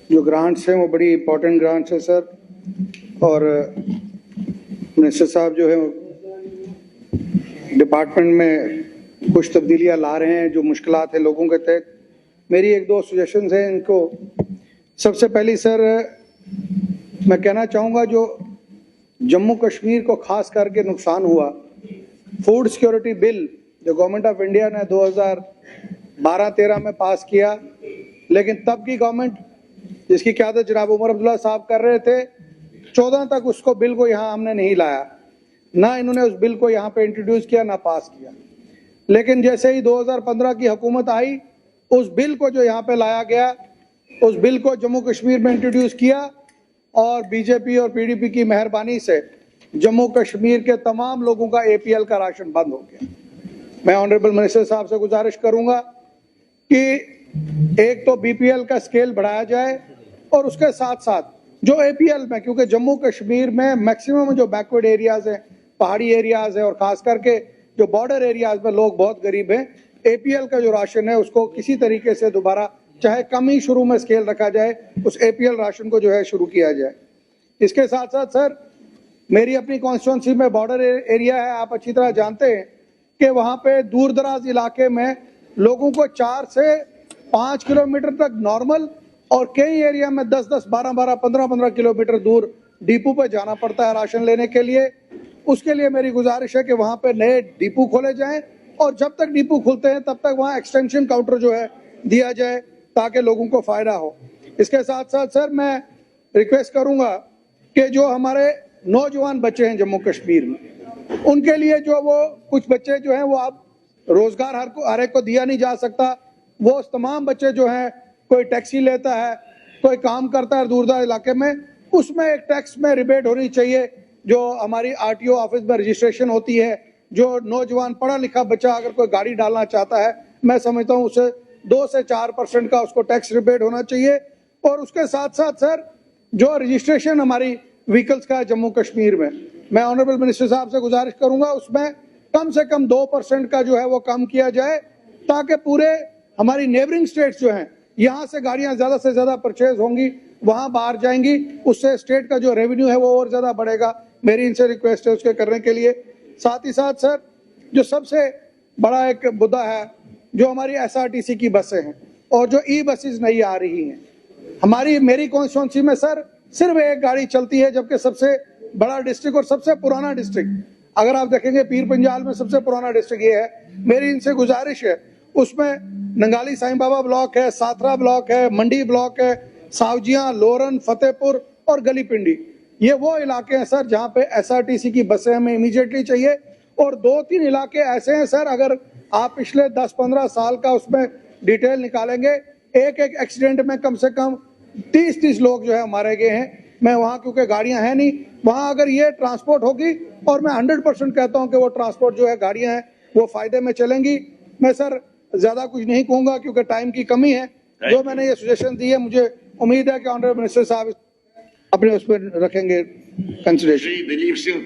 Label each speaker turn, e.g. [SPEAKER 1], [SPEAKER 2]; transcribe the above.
[SPEAKER 1] जो ग्रांट्स हैं वो बड़ी इंपॉर्टेंट ग्रांट्स है सर, और मिनिस्टर साहब जो है डिपार्टमेंट में कुछ तब्दीलियां ला रहे हैं जो मुश्किलात है लोगों के तहत। मेरी एक दो सजेशंस हैं इनको। सबसे पहली सर, मैं कहना चाहूँगा जो जम्मू कश्मीर को खास करके नुकसान हुआ, फूड सिक्योरिटी बिल जो गवर्नमेंट ऑफ इंडिया ने 2012-13 में पास किया, लेकिन तब की गवर्नमेंट जिसकी क़यादत जनाब उमर अब्दुल्ला साहब कर रहे थे, 14 तक उसको बिल को यहाँ हमने नहीं लाया, ना इन्होंने उस बिल को यहाँ पे इंट्रोड्यूस किया ना पास किया। लेकिन जैसे ही 2015 की हुकूमत आई, उस बिल को जो यहाँ पे लाया गया, उस बिल को जम्मू कश्मीर में इंट्रोड्यूस किया और बीजेपी और पीडीपी की मेहरबानी से जम्मू कश्मीर के तमाम लोगों का एपीएल का राशन बंद हो गया। मैं ऑनरेबल मिनिस्टर साहब से गुजारिश करूंगा कि एक तो बीपीएल का स्केल बढ़ाया जाए और उसके साथ साथ जो एपीएल में, क्योंकि जम्मू कश्मीर में मैक्सिमम जो बैकवर्ड एरियाज हैं, पहाड़ी एरियाज है और खास करके जो बॉर्डर एरियाज में लोग बहुत गरीब हैं, एपीएल का जो राशन है उसको किसी तरीके से दोबारा चाहे कम ही शुरू में स्केल रखा जाए, उस एपीएल राशन को जो है शुरू किया जाए। इसके साथ साथ सर, मेरी अपनी कॉन्स्टिट्यूंसी में बॉर्डर एरिया है, आप अच्छी तरह जानते हैं कि वहाँ पे दूर दराज इलाके में लोगों को 4 से 5 किलोमीटर तक नॉर्मल और कई एरिया में 10-10, 12-12, 15-15 किलोमीटर दूर डिपो पे जाना पड़ता है राशन लेने के लिए। उसके लिए मेरी गुजारिश है कि वहाँ पे नए डिपो खोले जाएं और जब तक डिपो खुलते हैं तब तक वहाँ एक्सटेंशन काउंटर जो है दिया जाए ताकि लोगों को फायदा हो। इसके साथ साथ सर, मैं रिक्वेस्ट करूंगा कि जो हमारे नौजवान बच्चे हैं जम्मू कश्मीर में, उनके लिए जो वो कुछ बच्चे जो हैं वो आप रोजगार हर एक को दिया नहीं जा सकता, वो तमाम बच्चे जो हैं, कोई टैक्सी लेता है, कोई काम करता है दूर दराज इलाके में, उसमें एक टैक्स में रिबेट होनी चाहिए। जो हमारी आरटीओ ऑफिस में रजिस्ट्रेशन होती है, जो नौजवान पढ़ा लिखा बच्चा अगर कोई गाड़ी डालना चाहता है, मैं समझता हूँ उसे 2 से 4% का उसको टैक्स रिबेट होना चाहिए। और उसके साथ साथ सर, जो रजिस्ट्रेशन हमारी व्हीकल्स का है जम्मू कश्मीर में, मैं ऑनरेबल मिनिस्टर साहब से गुजारिश करूंगा उसमें कम से कम 2% का जो है वो कम किया जाए, ताकि पूरे हमारी नेबरिंग स्टेट्स जो हैं, यहाँ से गाड़ियाँ ज़्यादा से ज़्यादा परचेज होंगी, वहाँ बाहर जाएंगी, उससे स्टेट का जो रेवेन्यू है वो और ज़्यादा बढ़ेगा। मेरी इनसे रिक्वेस्ट है उसके करने के लिए। साथ ही साथ सर, जो सबसे बड़ा एक मुद्दा है, जो हमारी एसआरटीसी की बसें हैं और जो ई बसेस नहीं आ रही हैं, मेरी कॉन्स्टिट्यूंसी में सर सिर्फ एक गाड़ी चलती है, जबकि सबसे बड़ा डिस्ट्रिक्ट और सबसे पुराना डिस्ट्रिक्ट अगर आप देखेंगे पीर पंजाल में सबसे पुराना डिस्ट्रिक्ट ये है। मेरी इनसे गुजारिश है, उसमें नंगाली साईं बाबा ब्लॉक है, साथरा ब्लॉक है, मंडी ब्लॉक है, सावजियां, लोरन, फतेहपुर और गली पिंडी, ये वो इलाके हैं सर जहाँ पे एसआरटीसी की बसें हमें इमीडिएटली चाहिए। और 2-3 इलाके ऐसे हैं सर, अगर आप पिछले 10-15 साल का उसमें डिटेल निकालेंगे, एक एक्सीडेंट में कम से कम 30-30 लोग जो है मारे गए हैं। मैं वहाँ, क्योंकि गाड़ियां हैं नहीं, वहाँ अगर ये ट्रांसपोर्ट होगी, और मैं 100% कहता हूँ कि वो ट्रांसपोर्ट जो है गाड़ियां हैं वो फायदे में चलेंगी। मैं सर ज्यादा कुछ नहीं कहूँगा क्योंकि टाइम की कमी है। जो मैंने ये सजेशन दी है, मुझे उम्मीद है कि ऑनरेबल मिनिस्टर साहब अपने उस पर रखेंगे कंसिडरेशन।